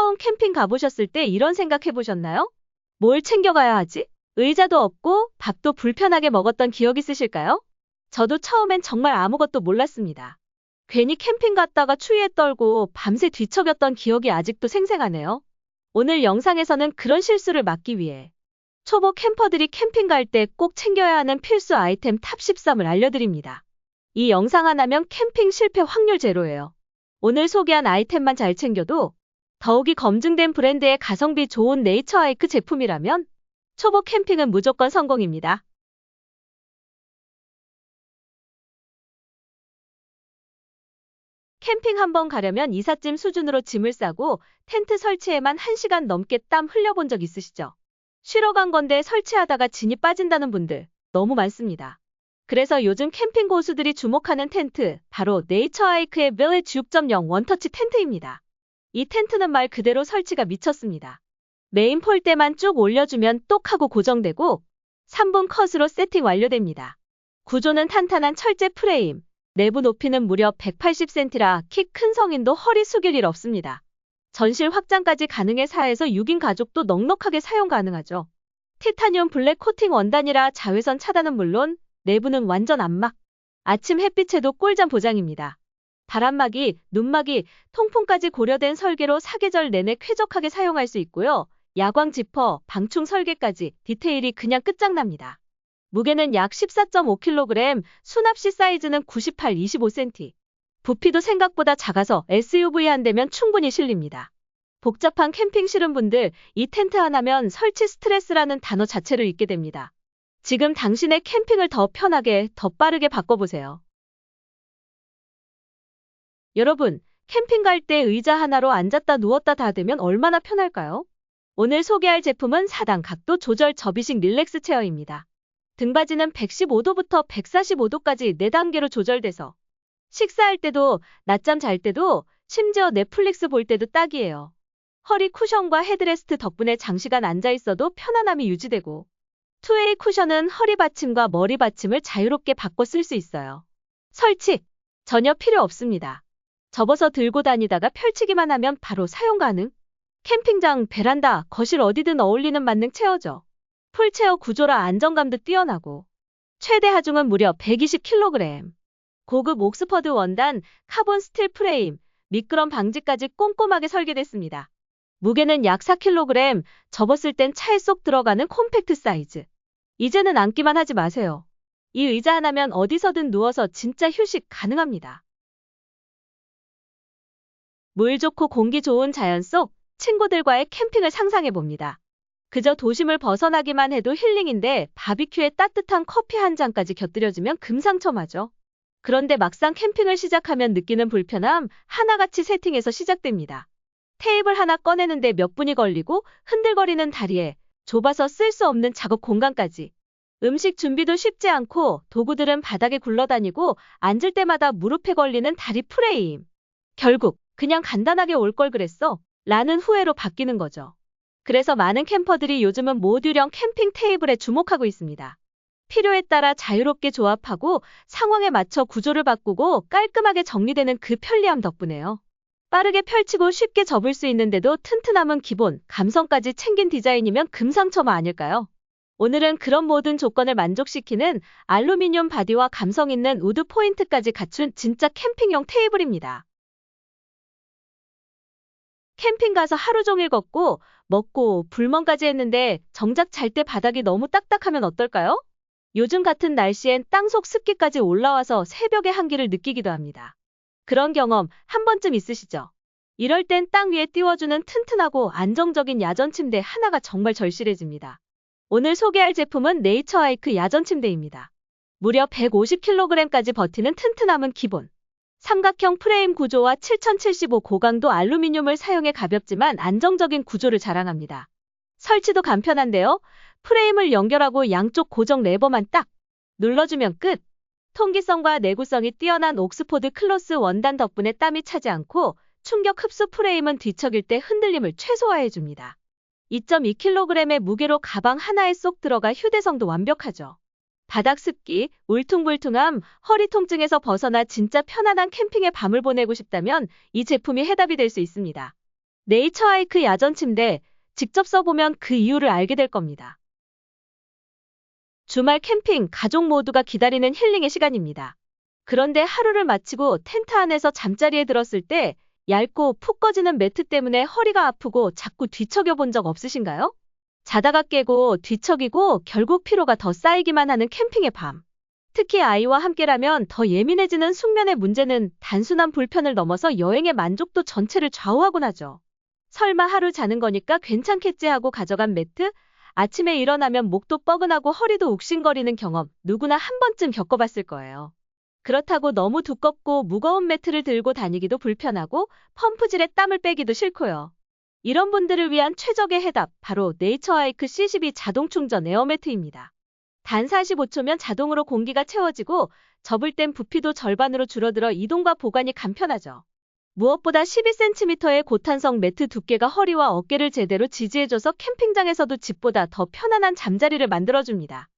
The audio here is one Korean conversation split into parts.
처음 캠핑 가보셨을 때 이런 생각 해보셨나요? 뭘 챙겨가야 하지? 의자도 없고 밥도 불편하게 먹었던 기억 있으실까요? 저도 처음엔 정말 아무것도 몰랐습니다. 괜히 캠핑 갔다가 추위에 떨고 밤새 뒤척였던 기억이 아직도 생생하네요. 오늘 영상에서는 그런 실수를 막기 위해 초보 캠퍼들이 캠핑 갈 때 꼭 챙겨야 하는 필수 아이템 탑 13을 알려드립니다. 이 영상 하나면 캠핑 실패 확률 제로예요. 오늘 소개한 아이템만 잘 챙겨도 더욱이 검증된 브랜드의 가성비 좋은 네이처하이크 제품이라면 초보 캠핑은 무조건 성공입니다. 캠핑 한번 가려면 이삿짐 수준으로 짐을 싸고 텐트 설치에만 1시간 넘게 땀 흘려본 적 있으시죠? 쉬러 간 건데 설치하다가 진이 빠진다는 분들 너무 많습니다. 그래서 요즘 캠핑 고수들이 주목하는 텐트, 바로 네이처하이크의 빌리지 6.0 원터치 텐트입니다. 이 텐트는 말 그대로 설치가 미쳤습니다. 메인 폴대만 쭉 올려주면 똑하고 고정되고 3분 컷으로 세팅 완료됩니다. 구조는 탄탄한 철제 프레임, 내부 높이는 무려 180cm라 키 큰 성인도 허리 숙일 일 없습니다. 전실 확장까지 가능해 4에서 6인 가족도 넉넉하게 사용 가능하죠. 티타늄 블랙 코팅 원단이라 자외선 차단은 물론 내부는 완전 안막. 아침 햇빛에도 꿀잠 보장입니다. 바람막이, 눈막이, 통풍까지 고려된 설계로 사계절 내내 쾌적하게 사용할 수 있고요. 야광 지퍼, 방충 설계까지 디테일이 그냥 끝장납니다. 무게는 약 14.5kg, 수납 시 사이즈는 98-25cm. 부피도 생각보다 작아서 SUV 한 대면 충분히 실립니다. 복잡한 캠핑 싫은 분들, 이 텐트 하나면 설치 스트레스라는 단어 자체를 잊게 됩니다. 지금 당신의 캠핑을 더 편하게, 더 빠르게 바꿔보세요. 여러분, 캠핑 갈 때 의자 하나로 앉았다 누웠다 다 되면 얼마나 편할까요? 오늘 소개할 제품은 4단 각도 조절 접이식 릴렉스 체어입니다. 등받이는 115도부터 145도까지 4단계로 조절돼서 식사할 때도, 낮잠 잘 때도, 심지어 넷플릭스 볼 때도 딱이에요. 허리 쿠션과 헤드레스트 덕분에 장시간 앉아있어도 편안함이 유지되고 2웨이 쿠션은 허리 받침과 머리 받침을 자유롭게 바꿔 쓸 수 있어요. 설치! 전혀 필요 없습니다. 접어서 들고 다니다가 펼치기만 하면 바로 사용 가능. 캠핑장, 베란다, 거실 어디든 어울리는 만능 체어죠. 풀체어 구조라 안정감도 뛰어나고 최대 하중은 무려 120kg. 고급 옥스퍼드 원단, 카본 스틸 프레임, 미끄럼 방지까지 꼼꼼하게 설계됐습니다. 무게는 약 4kg, 접었을 땐 차에 쏙 들어가는 콤팩트 사이즈. 이제는 앉기만 하지 마세요. 이 의자 하나면 어디서든 누워서 진짜 휴식 가능합니다. 물 좋고 공기 좋은 자연 속 친구들과의 캠핑을 상상해봅니다. 그저 도심을 벗어나기만 해도 힐링인데 바비큐에 따뜻한 커피 한 잔까지 곁들여지면 금상첨화죠. 그런데 막상 캠핑을 시작하면 느끼는 불편함 하나같이 세팅에서 시작됩니다. 테이블 하나 꺼내는데 몇 분이 걸리고 흔들거리는 다리에 좁아서 쓸 수 없는 작업 공간까지. 음식 준비도 쉽지 않고 도구들은 바닥에 굴러다니고 앉을 때마다 무릎에 걸리는 다리 프레임. 결국 그냥 간단하게 올 걸 그랬어 라는 후회로 바뀌는 거죠. 그래서 많은 캠퍼들이 요즘은 모듈형 캠핑 테이블에 주목하고 있습니다. 필요에 따라 자유롭게 조합하고 상황에 맞춰 구조를 바꾸고 깔끔하게 정리되는 그 편리함 덕분에요. 빠르게 펼치고 쉽게 접을 수 있는데도 튼튼함은 기본, 감성까지 챙긴 디자인이면 금상첨화 아닐까요? 오늘은 그런 모든 조건을 만족시키는 알루미늄 바디와 감성 있는 우드 포인트까지 갖춘 진짜 캠핑용 테이블입니다. 캠핑 가서 하루 종일 걷고 먹고 불멍까지 했는데 정작 잘 때 바닥이 너무 딱딱하면 어떨까요? 요즘 같은 날씨엔 땅속 습기까지 올라와서 새벽의 한기를 느끼기도 합니다. 그런 경험 한 번쯤 있으시죠? 이럴 땐 땅 위에 띄워주는 튼튼하고 안정적인 야전 침대 하나가 정말 절실해집니다. 오늘 소개할 제품은 네이처하이크 야전 침대입니다. 무려 150kg까지 버티는 튼튼함은 기본. 삼각형 프레임 구조와 7075 고강도 알루미늄을 사용해 가볍지만 안정적인 구조를 자랑합니다. 설치도 간편한데요. 프레임을 연결하고 양쪽 고정 레버만 딱 눌러주면 끝. 통기성과 내구성이 뛰어난 옥스포드 클로스 원단 덕분에 땀이 차지 않고 충격 흡수 프레임은 뒤척일 때 흔들림을 최소화해줍니다. 2.2kg의 무게로 가방 하나에 쏙 들어가 휴대성도 완벽하죠. 바닥 습기, 울퉁불퉁함, 허리 통증에서 벗어나 진짜 편안한 캠핑의 밤을 보내고 싶다면 이 제품이 해답이 될 수 있습니다. 네이처하이크 야전 침대, 직접 써보면 그 이유를 알게 될 겁니다. 주말 캠핑, 가족 모두가 기다리는 힐링의 시간입니다. 그런데 하루를 마치고 텐트 안에서 잠자리에 들었을 때 얇고 푹 꺼지는 매트 때문에 허리가 아프고 자꾸 뒤척여 본 적 없으신가요? 자다가 깨고 뒤척이고 결국 피로가 더 쌓이기만 하는 캠핑의 밤. 특히 아이와 함께라면 더 예민해지는 숙면의 문제는 단순한 불편을 넘어서 여행의 만족도 전체를 좌우하곤 하죠. 설마 하루 자는 거니까 괜찮겠지 하고 가져간 매트? 아침에 일어나면 목도 뻐근하고 허리도 욱신거리는 경험 누구나 한 번쯤 겪어봤을 거예요. 그렇다고 너무 두껍고 무거운 매트를 들고 다니기도 불편하고 펌프질에 땀을 빼기도 싫고요. 이런 분들을 위한 최적의 해답, 바로 네이처하이크 C12 자동 충전 에어매트입니다. 단 45초면 자동으로 공기가 채워지고 접을 땐 부피도 절반으로 줄어들어 이동과 보관이 간편하죠. 무엇보다 12cm의 고탄성 매트 두께가 허리와 어깨를 제대로 지지해줘서 캠핑장에서도 집보다 더 편안한 잠자리를 만들어줍니다.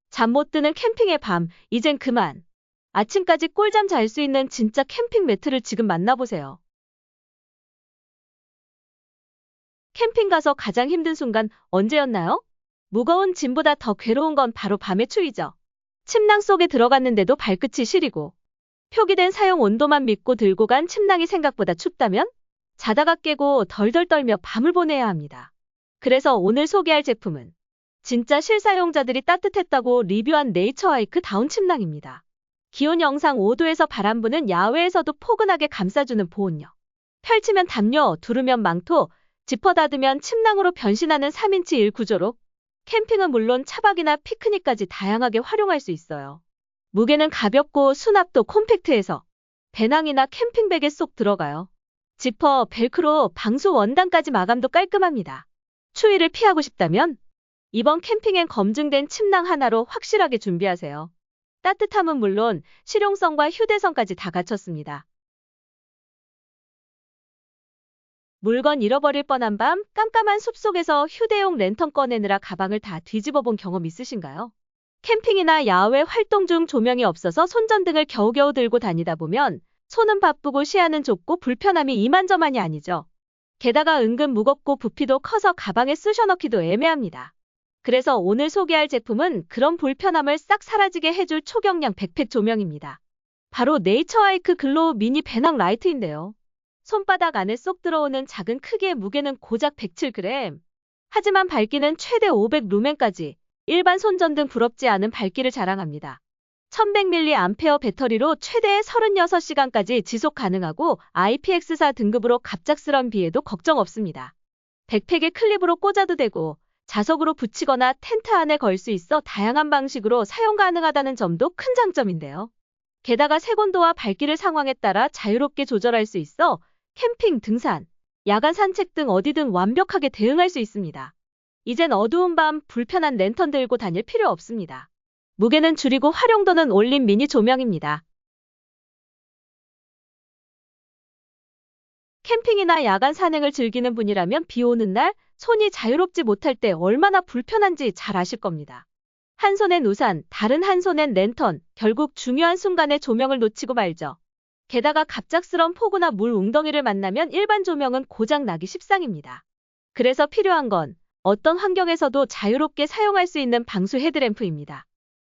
잠 못 드는 캠핑의 밤, 이젠 그만. 아침까지 꿀잠 잘 수 있는 진짜 캠핑 매트를 지금 만나보세요. 캠핑 가서 가장 힘든 순간 언제였나요? 무거운 짐보다 더 괴로운 건 바로 밤의 추위죠. 침낭 속에 들어갔는데도 발끝이 시리고 표기된 사용 온도만 믿고 들고 간 침낭이 생각보다 춥다면 자다가 깨고 덜덜 떨며 밤을 보내야 합니다. 그래서 오늘 소개할 제품은 진짜 실사용자들이 따뜻했다고 리뷰한 네이처하이크 다운 침낭입니다. 기온 영상 5도에서 바람 부는 야외에서도 포근하게 감싸주는 보온력. 펼치면 담요, 두르면 망토, 지퍼 닫으면 침낭으로 변신하는 3인치 1구조로 캠핑은 물론 차박이나 피크닉까지 다양하게 활용할 수 있어요. 무게는 가볍고 수납도 콤팩트해서 배낭이나 캠핑백에 쏙 들어가요. 지퍼, 벨크로, 방수 원단까지 마감도 깔끔합니다. 추위를 피하고 싶다면 이번 캠핑엔 검증된 침낭 하나로 확실하게 준비하세요. 따뜻함은 물론 실용성과 휴대성까지 다 갖췄습니다. 물건 잃어버릴 뻔한 밤, 깜깜한 숲속에서 휴대용 랜턴 꺼내느라 가방을 다 뒤집어 본 경험 있으신가요? 캠핑이나 야외 활동 중 조명이 없어서 손전등을 겨우겨우 들고 다니다 보면 손은 바쁘고 시야는 좁고 불편함이 이만저만이 아니죠. 게다가 은근 무겁고 부피도 커서 가방에 쑤셔 넣기도 애매합니다. 그래서 오늘 소개할 제품은 그런 불편함을 싹 사라지게 해줄 초경량 백팩 조명입니다. 바로 네이처하이크 글로우 미니 배낭 라이트인데요. 손바닥 안에 쏙 들어오는 작은 크기의 무게는 고작 107g. 하지만 밝기는 최대 500루멘까지 일반 손전등 부럽지 않은 밝기를 자랑합니다. 1100mAh 배터리로 최대 36시간까지 지속 가능하고 IPX4 등급으로 갑작스런 비에도 걱정 없습니다. 백팩에 클립으로 꽂아도 되고 자석으로 붙이거나 텐트 안에 걸 수 있어 다양한 방식으로 사용 가능하다는 점도 큰 장점인데요. 게다가 색온도와 밝기를 상황에 따라 자유롭게 조절할 수 있어 캠핑, 등산, 야간 산책 등 어디든 완벽하게 대응할 수 있습니다. 이젠 어두운 밤 불편한 랜턴 들고 다닐 필요 없습니다. 무게는 줄이고 활용도는 올린 미니 조명입니다. 캠핑이나 야간 산행을 즐기는 분이라면 비 오는 날 손이 자유롭지 못할 때 얼마나 불편한지 잘 아실 겁니다. 한 손엔 우산, 다른 한 손엔 랜턴, 결국 중요한 순간에 조명을 놓치고 말죠. 게다가 갑작스런 폭우나 물 웅덩이를 만나면 일반 조명은 고장 나기 십상입니다. 그래서 필요한 건 어떤 환경에서도 자유롭게 사용할 수 있는 방수 헤드램프입니다.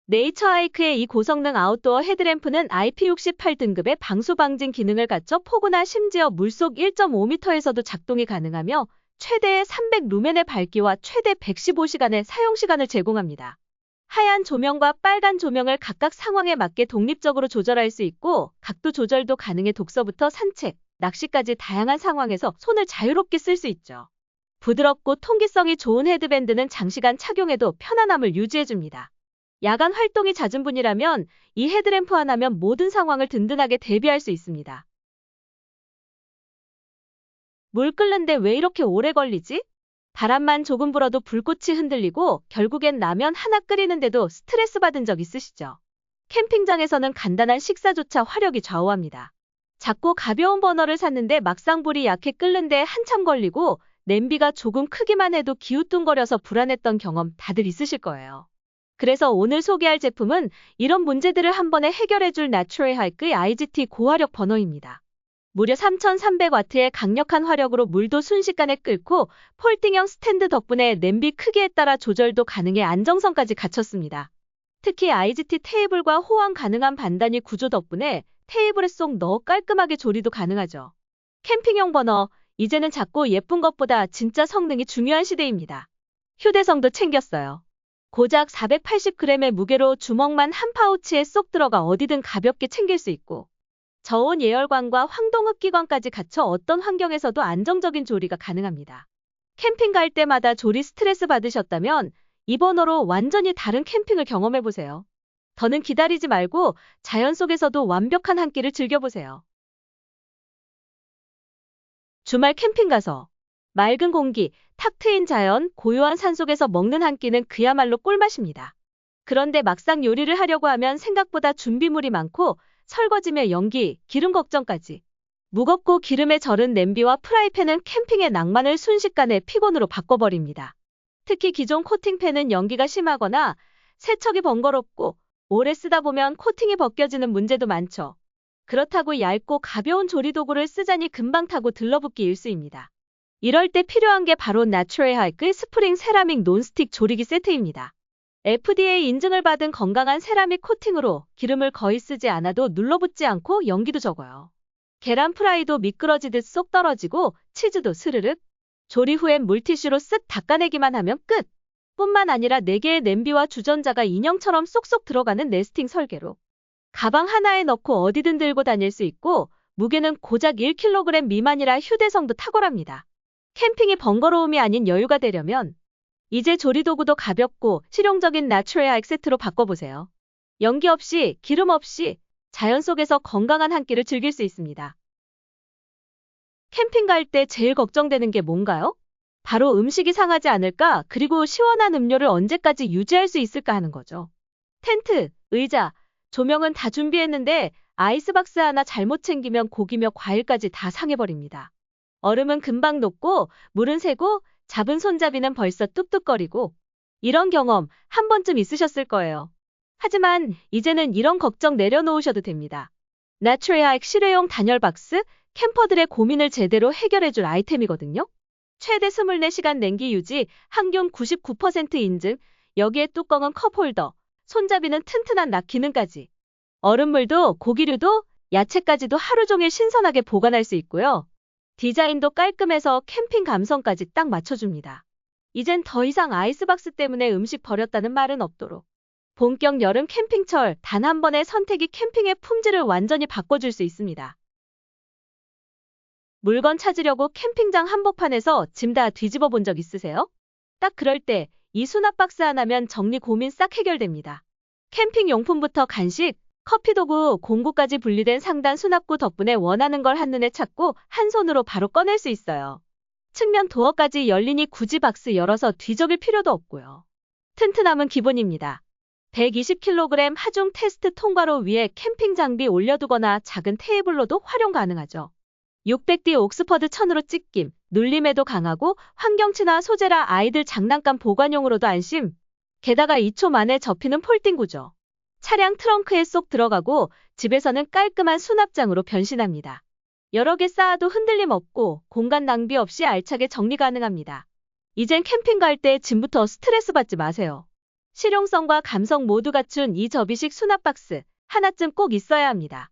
네이처하이크의 이 고성능 아웃도어 헤드램프는 IP68 등급의 방수 방진 기능을 갖춰 폭우나 심지어 물속 1.5m에서도 작동이 가능하며 최대 300루멘의 밝기와 최대 115시간의 사용시간을 제공합니다. 하얀 조명과 빨간 조명을 각각 상황에 맞게 독립적으로 조절할 수 있고 각도 조절도 가능해 독서부터 산책, 낚시까지 다양한 상황에서 손을 자유롭게 쓸 수 있죠. 부드럽고 통기성이 좋은 헤드밴드는 장시간 착용해도 편안함을 유지해줍니다. 야간 활동이 잦은 분이라면 이 헤드램프 하나면 모든 상황을 든든하게 대비할 수 있습니다. 물 끓는데 왜 이렇게 오래 걸리지? 바람만 조금 불어도 불꽃이 흔들리고 결국엔 라면 하나 끓이는데도 스트레스 받은 적 있으시죠? 캠핑장에서는 간단한 식사조차 화력이 좌우합니다. 작고 가벼운 버너를 샀는데 막상 불이 약해 끓는데 한참 걸리고 냄비가 조금 크기만 해도 기우뚱거려서 불안했던 경험 다들 있으실 거예요. 그래서 오늘 소개할 제품은 이런 문제들을 한 번에 해결해줄 나추럴하이크의 IGT 고화력 버너입니다. 무려 3300W의 강력한 화력으로 물도 순식간에 끓고 폴딩형 스탠드 덕분에 냄비 크기에 따라 조절도 가능해 안정성까지 갖췄습니다. 특히 IGT 테이블과 호환 가능한 반단위 구조 덕분에 테이블에 쏙 넣어 깔끔하게 조리도 가능하죠. 캠핑용 버너, 이제는 작고 예쁜 것보다 진짜 성능이 중요한 시대입니다. 휴대성도 챙겼어요. 고작 480g의 무게로 주먹만 한 파우치에 쏙 들어가 어디든 가볍게 챙길 수 있고 저온 예열관과 황동 흡기관까지 갖춰 어떤 환경에서도 안정적인 조리가 가능합니다. 캠핑 갈 때마다 조리 스트레스 받으셨다면 이 버너로 완전히 다른 캠핑을 경험해보세요. 더는 기다리지 말고 자연 속에서도 완벽한 한 끼를 즐겨보세요. 주말 캠핑 가서 맑은 공기, 탁 트인 자연, 고요한 산속에서 먹는 한 끼는 그야말로 꿀맛입니다. 그런데 막상 요리를 하려고 하면 생각보다 준비물이 많고 설거지며 연기, 기름 걱정까지. 무겁고 기름에 절은 냄비와 프라이팬은 캠핑의 낭만을 순식간에 피곤으로 바꿔버립니다. 특히 기존 코팅팬은 연기가 심하거나 세척이 번거롭고 오래 쓰다 보면 코팅이 벗겨지는 문제도 많죠. 그렇다고 얇고 가벼운 조리도구를 쓰자니 금방 타고 들러붙기 일쑤입니다. 이럴 때 필요한 게 바로 나트레하이크 스프링 세라믹 논스틱 조리기 세트입니다. FDA 인증을 받은 건강한 세라믹 코팅으로 기름을 거의 쓰지 않아도 눌러붙지 않고 연기도 적어요. 계란 프라이도 미끄러지듯 쏙 떨어지고 치즈도 스르륵. 조리 후엔 물티슈로 쓱 닦아내기만 하면 끝! 뿐만 아니라 4개의 냄비와 주전자가 인형처럼 쏙쏙 들어가는 네스팅 설계로 가방 하나에 넣고 어디든 들고 다닐 수 있고 무게는 고작 1kg 미만이라 휴대성도 탁월합니다. 캠핑이 번거로움이 아닌 여유가 되려면 이제 조리도구도 가볍고 실용적인 나트레하이크 세트로 바꿔보세요. 연기 없이, 기름 없이 자연 속에서 건강한 한 끼를 즐길 수 있습니다. 캠핑 갈 때 제일 걱정되는 게 뭔가요? 바로 음식이 상하지 않을까, 그리고 시원한 음료를 언제까지 유지할 수 있을까 하는 거죠. 텐트, 의자, 조명은 다 준비했는데 아이스박스 하나 잘못 챙기면 고기며 과일까지 다 상해버립니다. 얼음은 금방 녹고 물은 새고 잡은 손잡이는 벌써 뚝뚝거리고 이런 경험 한 번쯤 있으셨을 거예요. 하지만 이제는 이런 걱정 내려놓으셔도 됩니다. 나트레하이크 실외용 단열 박스, 캠퍼들의 고민을 제대로 해결해줄 아이템이거든요. 최대 24시간 냉기 유지, 항균 99% 인증, 여기에 뚜껑은 컵홀더, 손잡이는 튼튼한 낙 기능까지. 얼음물도 고기류도 야채까지도 하루 종일 신선하게 보관할 수 있고요. 디자인도 깔끔해서 캠핑 감성까지 딱 맞춰줍니다. 이젠 더 이상 아이스박스 때문에 음식 버렸다는 말은 없도록. 본격 여름 캠핑철 단 한 번의 선택이 캠핑의 품질을 완전히 바꿔줄 수 있습니다. 물건 찾으려고 캠핑장 한복판에서 짐 다 뒤집어 본 적 있으세요? 딱 그럴 때 이 수납 박스 하나면 정리 고민 싹 해결됩니다. 캠핑 용품부터 간식, 커피 도구, 공구까지 분리된 상단 수납구 덕분에 원하는 걸 한눈에 찾고 한 손으로 바로 꺼낼 수 있어요. 측면 도어까지 열리니 굳이 박스 열어서 뒤적일 필요도 없고요. 튼튼함은 기본입니다. 120kg 하중 테스트 통과로 위에 캠핑 장비 올려두거나 작은 테이블로도 활용 가능하죠. 600D 옥스퍼드 천으로 찢김, 눌림에도 강하고 환경 친화 소재라 아이들 장난감 보관용으로도 안심. 게다가 2초 만에 접히는 폴딩 구조. 차량 트렁크에 쏙 들어가고 집에서는 깔끔한 수납장으로 변신합니다. 여러 개 쌓아도 흔들림 없고 공간 낭비 없이 알차게 정리 가능합니다. 이젠 캠핑 갈 때 짐부터 스트레스 받지 마세요. 실용성과 감성 모두 갖춘 이 접이식 수납 박스 하나쯤 꼭 있어야 합니다.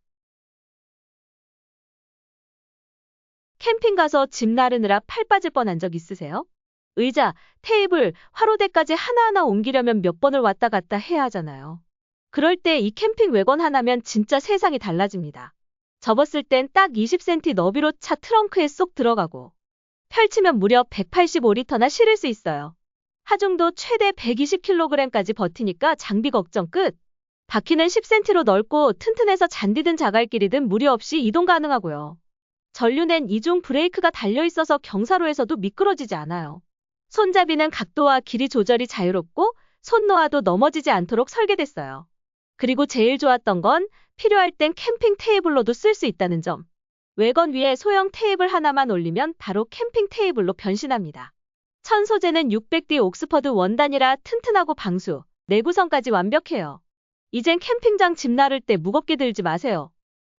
캠핑 가서 짐 나르느라 팔 빠질 뻔한 적 있으세요? 의자, 테이블, 화로대까지 하나하나 옮기려면 몇 번을 왔다 갔다 해야 하잖아요. 그럴 때 이 캠핑 외건 하나면 진짜 세상이 달라집니다. 접었을 땐 딱 20cm 너비로 차 트렁크에 쏙 들어가고 펼치면 무려 185리터나 실을 수 있어요. 하중도 최대 120kg까지 버티니까 장비 걱정 끝. 바퀴는 10cm로 넓고 튼튼해서 잔디든 자갈길이든 무리 없이 이동 가능하고요. 전륜엔 이중 브레이크가 달려있어서 경사로에서도 미끄러지지 않아요. 손잡이는 각도와 길이 조절이 자유롭고 손 놓아도 넘어지지 않도록 설계됐어요. 그리고 제일 좋았던 건 필요할 땐 캠핑 테이블로도 쓸 수 있다는 점. 외건 위에 소형 테이블 하나만 올리면 바로 캠핑 테이블로 변신합니다. 천 소재는 600D 옥스퍼드 원단이라 튼튼하고 방수, 내구성까지 완벽해요. 이젠 캠핑장 짐 나를 때 무겁게 들지 마세요.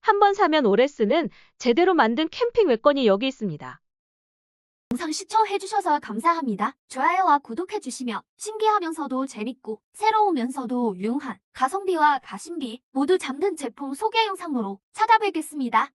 한번 사면 오래 쓰는 제대로 만든 캠핑 외권이 여기 있습니다. 영상 시청해주셔서 감사합니다. 좋아요와 구독해주시면 신기하면서도 재밌고 새로우면서도 유용한 가성비와 가심비 모두 잠든 제품 소개 영상으로 찾아뵙겠습니다.